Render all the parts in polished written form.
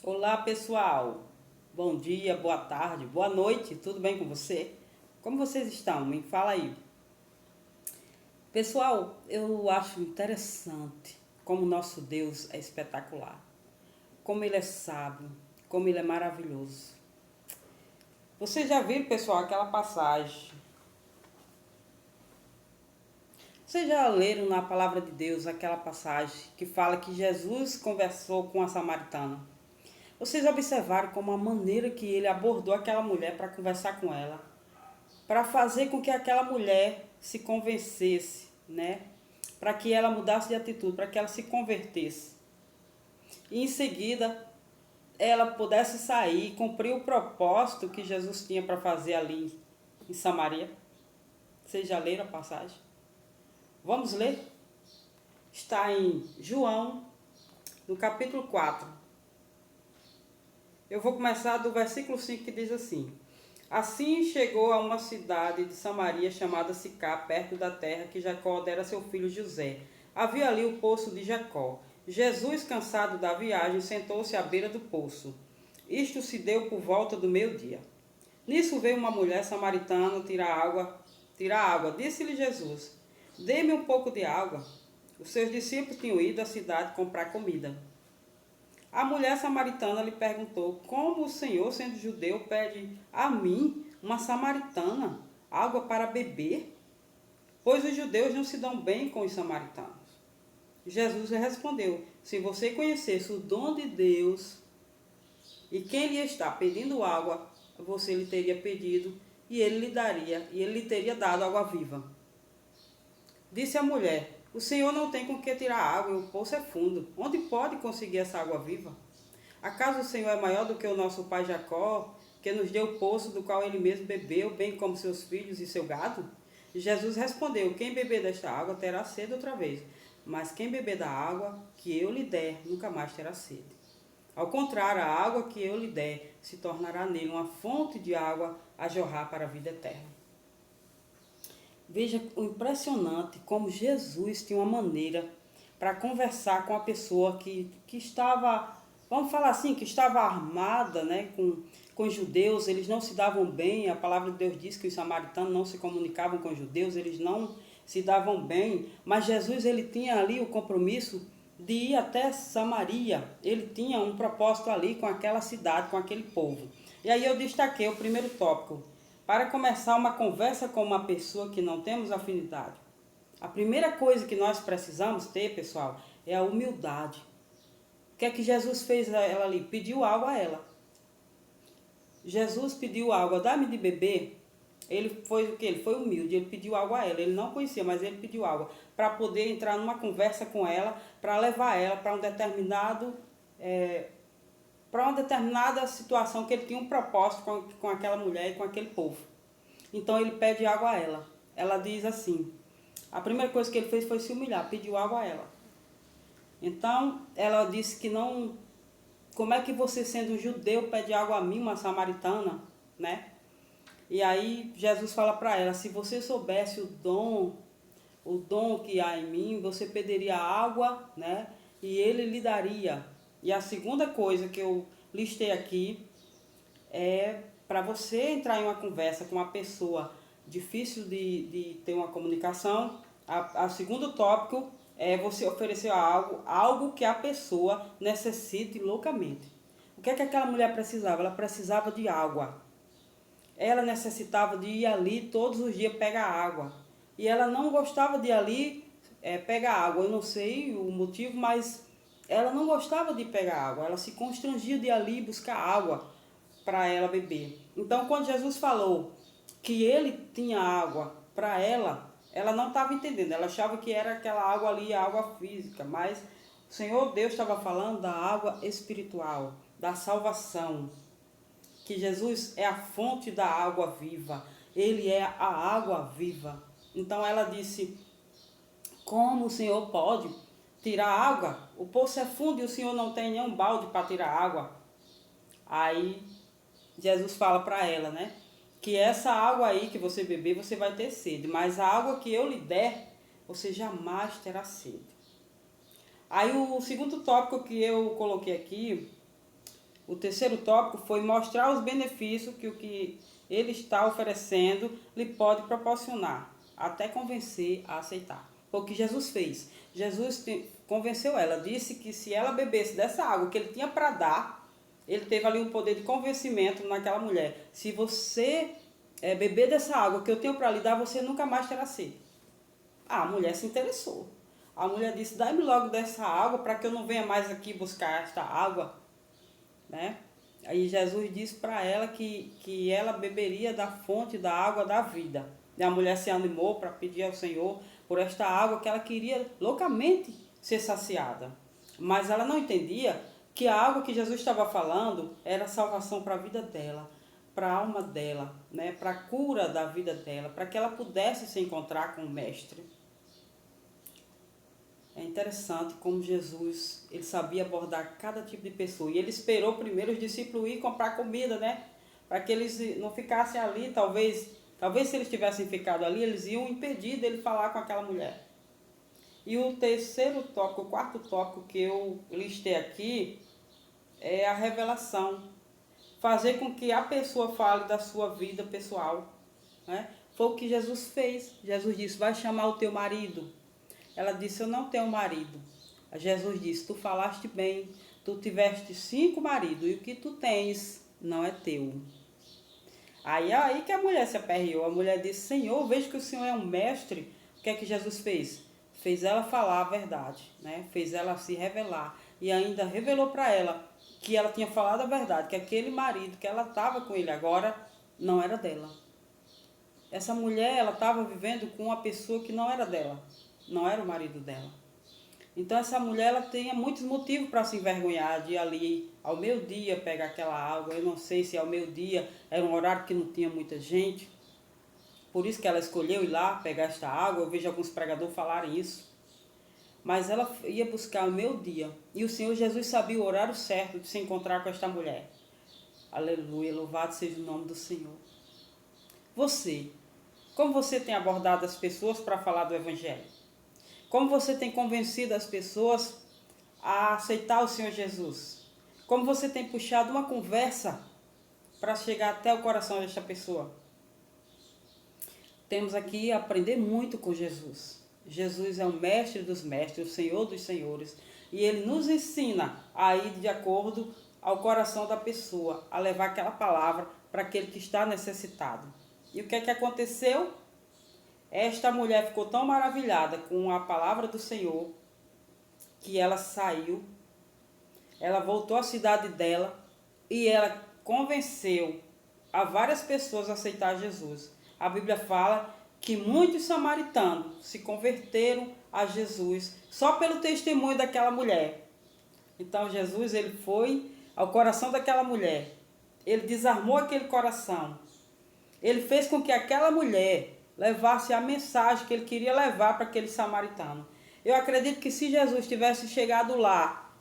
Olá pessoal, bom dia, boa tarde, boa noite, tudo bem com você? Como vocês estão? Me fala aí. Pessoal, eu acho interessante como nosso Deus é espetacular, como Ele é sábio, como Ele é maravilhoso. Vocês já viram, pessoal, aquela passagem? Vocês já leram na palavra de Deus aquela passagem que fala que Jesus conversou com a samaritana? Vocês observaram como a maneira que ele abordou aquela mulher para conversar com ela, para fazer com que aquela mulher se convencesse, né? Para que ela mudasse de atitude, para que ela se convertesse. E em seguida ela pudesse sair e cumprir o propósito que Jesus tinha para fazer ali em Samaria. Vocês já leram a passagem? Vamos ler? Está em João, no capítulo 4. Eu vou começar do versículo 5 que diz assim: Assim chegou a uma cidade de Samaria chamada Sicá, perto da terra que Jacó dera a seu filho José. Havia ali o poço de Jacó. Jesus, cansado da viagem, sentou-se à beira do poço. Isto se deu por volta do meio-dia. Nisso veio uma mulher samaritana tirar água. Disse-lhe Jesus: Dê-me um pouco de água. Os seus discípulos tinham ido à cidade comprar comida. A mulher samaritana lhe perguntou: Como o Senhor, sendo judeu, pede a mim, uma samaritana, água para beber? Pois os judeus não se dão bem com os samaritanos. Jesus lhe respondeu: Se você conhecesse o dom de Deus e quem lhe está pedindo água, você lhe teria pedido e ele lhe teria dado água viva. Disse a mulher: O Senhor não tem com que tirar água e o poço é fundo. Onde pode conseguir essa água viva? Acaso o Senhor é maior do que o nosso pai Jacó, que nos deu o poço do qual ele mesmo bebeu, bem como seus filhos e seu gado? E Jesus respondeu: Quem beber desta água terá sede outra vez, mas quem beber da água que eu lhe der nunca mais terá sede. Ao contrário, a água que eu lhe der se tornará nele uma fonte de água a jorrar para a vida eterna. Veja o impressionante como Jesus tinha uma maneira para conversar com a pessoa que estava, vamos falar assim, que estava armada, né, com os judeus. Eles não se davam bem. A palavra de Deus diz que os samaritanos não se comunicavam com os judeus, eles não se davam bem. Mas Jesus, ele tinha ali o compromisso de ir até Samaria. Ele tinha um propósito ali com aquela cidade, com aquele povo. E aí eu destaquei o primeiro tópico: para começar uma conversa com uma pessoa que não temos afinidade. A primeira coisa que nós precisamos ter, pessoal, é a humildade. O que é que Jesus fez a ela ali? Pediu água a ela. Jesus pediu água, dá-me de beber. Ele foi o que? Ele foi humilde, ele pediu água a ela. Ele não conhecia, mas ele pediu água para poder entrar numa conversa com ela, para levar ela para uma determinada situação que ele tinha um propósito com aquela mulher e com aquele povo. Então ele pede água a ela. Ela diz assim, a primeira coisa que ele fez foi se humilhar, pediu água a ela. Então ela disse que não, como é que você, sendo judeu, pede água a mim, uma samaritana, né? E aí Jesus fala para ela: se você soubesse o dom que há em mim, você pediria água, né? E ele lhe daria. E a segunda coisa que eu listei aqui é para você entrar em uma conversa com uma pessoa difícil de ter uma comunicação. A segundo tópico é você oferecer algo que a pessoa necessite loucamente. O que é que aquela mulher precisava? Ela precisava de água. Ela necessitava de ir ali todos os dias pegar água. E ela não gostava de ir ali pegar água. Eu não sei o motivo, mas ela não gostava de pegar água. Ela se constrangia de ir ali buscar água para ela beber. Então, quando Jesus falou que ele tinha água para ela, ela não estava entendendo. Ela achava que era aquela água ali, a água física. Mas o Senhor Deus estava falando da água espiritual, da salvação. Que Jesus é a fonte da água viva. Ele é a água viva. Então ela disse: como o Senhor pode tirar água? O poço é fundo e o Senhor não tem nenhum balde para tirar água. Aí Jesus fala para ela, né? Que essa água aí que você beber, você vai ter sede. Mas a água que eu lhe der, você jamais terá sede. Aí o segundo tópico que eu coloquei aqui O terceiro tópico foi mostrar os benefícios que o que ele está oferecendo lhe pode proporcionar, até convencer a aceitar. Foi o que Jesus fez. Jesus convenceu ela, disse que se ela bebesse dessa água que ele tinha para dar, ele teve ali um poder de convencimento naquela mulher. Se você beber dessa água que eu tenho para lhe dar, você nunca mais terá sede. A mulher se interessou. A mulher disse, dá-me logo dessa água para que eu não venha mais aqui buscar esta água. Né? Aí Jesus disse para ela que ela beberia da fonte da água da vida. E a mulher se animou para pedir ao Senhor por esta água que ela queria loucamente ser saciada. Mas ela não entendia que a água que Jesus estava falando era salvação para a vida dela, para a alma dela, né? Para a cura da vida dela, para que ela pudesse se encontrar com o Mestre. É interessante como Jesus, ele sabia abordar cada tipo de pessoa. E ele esperou primeiro os discípulos ir comprar comida, né? Para que eles não ficassem ali, talvez se eles tivessem ficado ali, eles iam impedir dele falar com aquela mulher. E o terceiro tópico, o quarto tópico que eu listei aqui, é a revelação. Fazer com que a pessoa fale da sua vida pessoal, né? Foi o que Jesus fez. Jesus disse, vai chamar o teu marido. Ela disse, eu não tenho marido. Jesus disse, tu falaste bem, tu tiveste 5 maridos e o que tu tens não é teu. Aí que a mulher se aperreou. A mulher disse, Senhor, vejo que o Senhor é um mestre. O que é que Jesus fez? Fez ela falar a verdade, né? Fez ela se revelar. E ainda revelou para ela que ela tinha falado a verdade, que aquele marido que ela estava com ele agora não era dela. Essa mulher, ela estava vivendo com uma pessoa que não era dela. Não era o marido dela. Então essa mulher, ela tinha muitos motivos para se envergonhar de ir ali ao meio-dia pegar aquela água. Eu não sei se ao meio-dia era um horário que não tinha muita gente. Por isso que ela escolheu ir lá pegar esta água. Eu vejo alguns pregadores falarem isso. Mas ela ia buscar ao meio-dia. E o Senhor Jesus sabia o horário certo de se encontrar com esta mulher. Aleluia, louvado seja o nome do Senhor. Você, como você tem abordado as pessoas para falar do Evangelho? Como você tem convencido as pessoas a aceitar o Senhor Jesus? Como você tem puxado uma conversa para chegar até o coração desta pessoa? Temos aqui a aprender muito com Jesus. Jesus é o mestre dos mestres, o Senhor dos senhores. E ele nos ensina a ir de acordo ao coração da pessoa, a levar aquela palavra para aquele que está necessitado. E o que é que aconteceu? Esta mulher ficou tão maravilhada com a palavra do Senhor que ela saiu, ela voltou à cidade dela e ela convenceu a várias pessoas a aceitar Jesus. A Bíblia fala que muitos samaritanos se converteram a Jesus só pelo testemunho daquela mulher. Então Jesus, ele foi ao coração daquela mulher, ele desarmou aquele coração, ele fez com que aquela mulher levasse a mensagem que ele queria levar para aquele samaritano. Eu acredito que se Jesus tivesse chegado lá,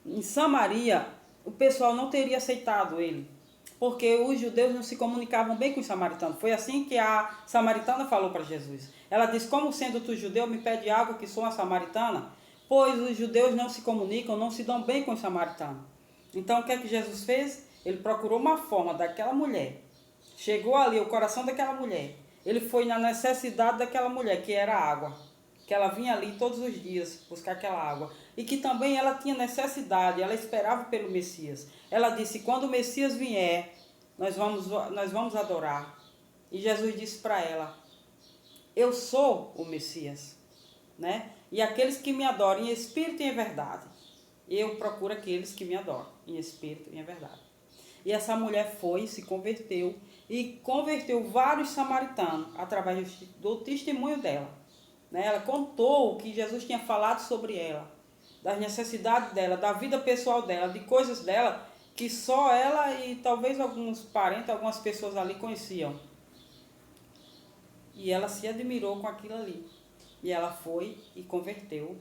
em Samaria, o pessoal não teria aceitado ele. Porque os judeus não se comunicavam bem com os samaritanos. Foi assim que a samaritana falou para Jesus. Ela disse, como sendo tu judeu, me pede água que sou uma samaritana? Pois os judeus não se comunicam, não se dão bem com os samaritanos. Então o que é que Jesus fez? Ele procurou uma forma daquela mulher. Chegou ali o coração daquela mulher. Ele foi na necessidade daquela mulher, que era água. Que ela vinha ali todos os dias buscar aquela água. E que também ela tinha necessidade, ela esperava pelo Messias. Ela disse, quando o Messias vier, nós vamos adorar. E Jesus disse para ela, eu sou o Messias. Né? E aqueles que me adoram em espírito e em verdade. Eu procuro aqueles que me adoram em espírito e em verdade. E essa mulher foi, se converteu e converteu vários samaritanos através do testemunho dela. Né? Ela contou o que Jesus tinha falado sobre ela, das necessidades dela, da vida pessoal dela, de coisas dela que só ela e talvez alguns parentes, algumas pessoas ali conheciam. E ela se admirou com aquilo ali. E ela foi e converteu,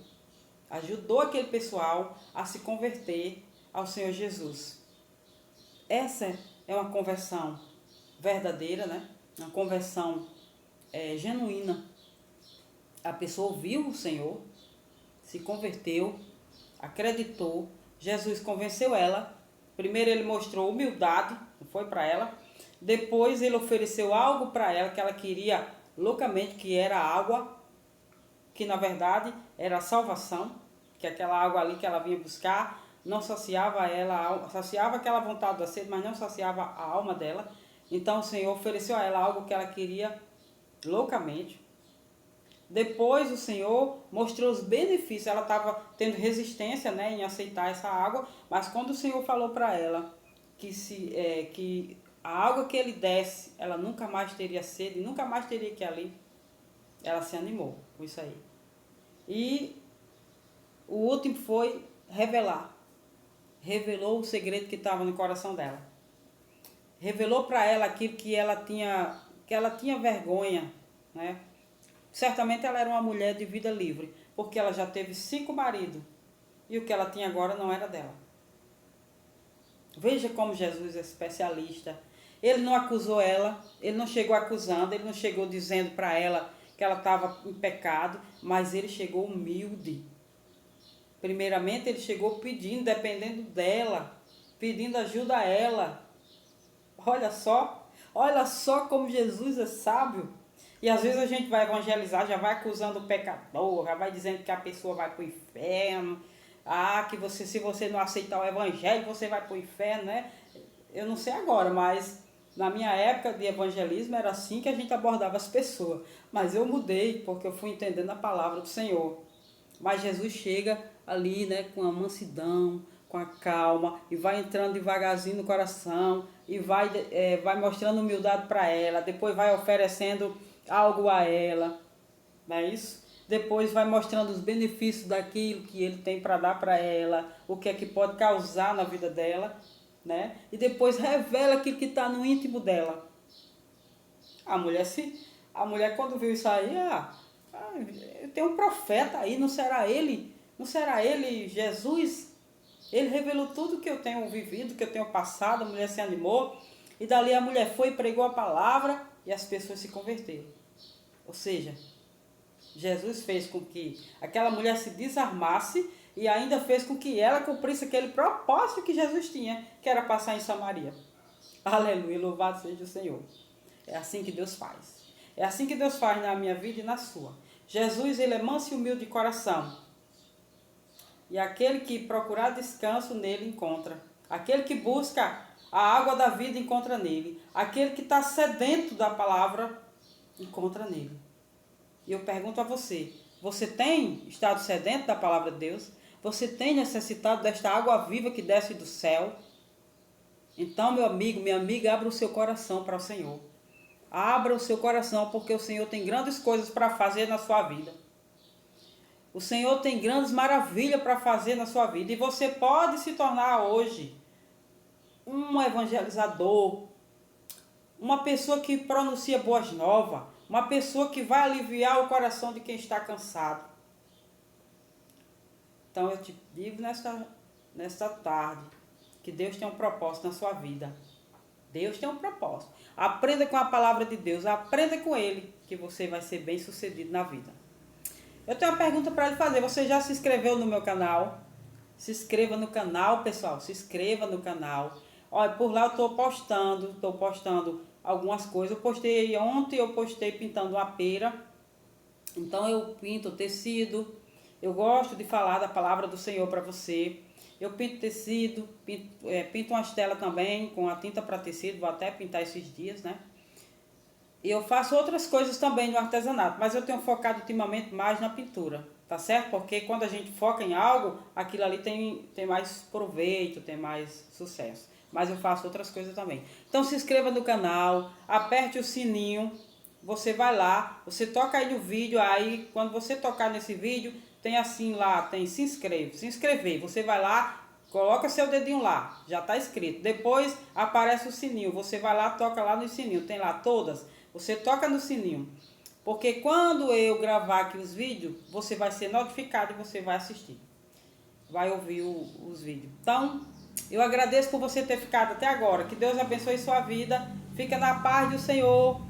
ajudou aquele pessoal a se converter ao Senhor Jesus. Essa é uma conversão verdadeira, né? Uma conversão genuína. A pessoa ouviu o Senhor, se converteu, acreditou, Jesus convenceu ela Primeiro ele mostrou humildade, foi para ela. Depois ele ofereceu algo para ela que ela queria loucamente, que era água, que na verdade era a salvação, que aquela água ali que ela vinha buscar não saciava ela, saciava aquela vontade da sede, mas não saciava a alma dela. Então o Senhor ofereceu a ela algo que ela queria loucamente. Depois o Senhor mostrou os benefícios. Ela estava tendo resistência, né, em aceitar essa água, mas quando o Senhor falou para ela que a água que ele desse, ela nunca mais teria sede, nunca mais teria que ir ali, ela se animou com isso aí. E o último foi revelar. Revelou o segredo que estava no coração dela. Revelou para ela aquilo que ela tinha vergonha, né? Certamente ela era uma mulher de vida livre, porque ela já teve 5 maridos e o que ela tinha agora não era dela. Veja como Jesus é especialista. Ele não acusou ela, ele não chegou acusando, ele não chegou dizendo para ela que ela estava em pecado, mas ele chegou humilde. Primeiramente ele chegou pedindo, dependendo dela, pedindo ajuda a ela. Olha só como Jesus é sábio. E às vezes a gente vai evangelizar, já vai acusando o pecador, já vai dizendo que a pessoa vai para o inferno. Que se você não aceitar o evangelho, você vai para o inferno, né? Eu não sei agora, mas na minha época de evangelismo era assim que a gente abordava as pessoas. Mas eu mudei, porque eu fui entendendo a palavra do Senhor. Mas Jesus chega ali, né, com a mansidão, com a calma, e vai entrando devagarzinho no coração, e vai mostrando humildade para ela, depois vai oferecendo algo a ela, não é isso? Depois vai mostrando os benefícios daquilo que ele tem para dar para ela, o que é que pode causar na vida dela, né? E depois revela aquilo que está no íntimo dela. A mulher quando viu isso aí, tem um profeta aí, não será ele? Não será ele Jesus? Ele revelou tudo que eu tenho vivido, que eu tenho passado. A mulher se animou e dali a mulher foi e pregou a palavra e as pessoas se converteram. Ou seja, Jesus fez com que aquela mulher se desarmasse e ainda fez com que ela cumprisse aquele propósito que Jesus tinha, que era passar em Samaria. Aleluia, louvado seja o Senhor. É assim que Deus faz. É assim que Deus faz na minha vida e na sua. Jesus, ele é manso e humilde de coração. E aquele que procurar descanso nele encontra. Aquele que busca a água da vida encontra nele. Aquele que está sedento da palavra encontra nele. E eu pergunto a você, você tem estado sedento da palavra de Deus? Você tem necessitado desta água viva que desce do céu? Então, meu amigo, minha amiga, abra o seu coração para o Senhor. Abra o seu coração, porque o Senhor tem grandes coisas para fazer na sua vida. O Senhor tem grandes maravilhas para fazer na sua vida. E você pode se tornar hoje um evangelizador, uma pessoa que pronuncia boas novas, uma pessoa que vai aliviar o coração de quem está cansado. Então eu te digo nesta tarde que Deus tem um propósito na sua vida. Deus tem um propósito. Aprenda com a palavra de Deus, aprenda com Ele, que você vai ser bem sucedido na vida. Eu tenho uma pergunta para lhe fazer. Você já se inscreveu no meu canal? Se inscreva no canal, pessoal. Se inscreva no canal. Olha, por lá eu estou postando algumas coisas. Ontem eu postei pintando uma pera. Então eu pinto tecido. Eu gosto de falar da palavra do Senhor para você. Eu pinto tecido, pinto umas telas também com a tinta para tecido. Vou até pintar esses dias, né? E eu faço outras coisas também no artesanato, mas eu tenho focado ultimamente mais na pintura, tá certo? Porque quando a gente foca em algo, aquilo ali tem mais proveito, tem mais sucesso. Mas eu faço outras coisas também. Então se inscreva no canal, aperte o sininho, você vai lá, você toca aí no vídeo, aí quando você tocar nesse vídeo, tem assim lá, tem se inscrever. Você vai lá, coloca seu dedinho lá, já está escrito. Depois aparece o sininho, você vai lá, toca lá no sininho, tem lá todas. Você toca no sininho, porque quando eu gravar aqui os vídeos, você vai ser notificado e você vai assistir. Vai ouvir os vídeos. Então, eu agradeço por você ter ficado até agora. Que Deus abençoe sua vida. Fica na paz do Senhor.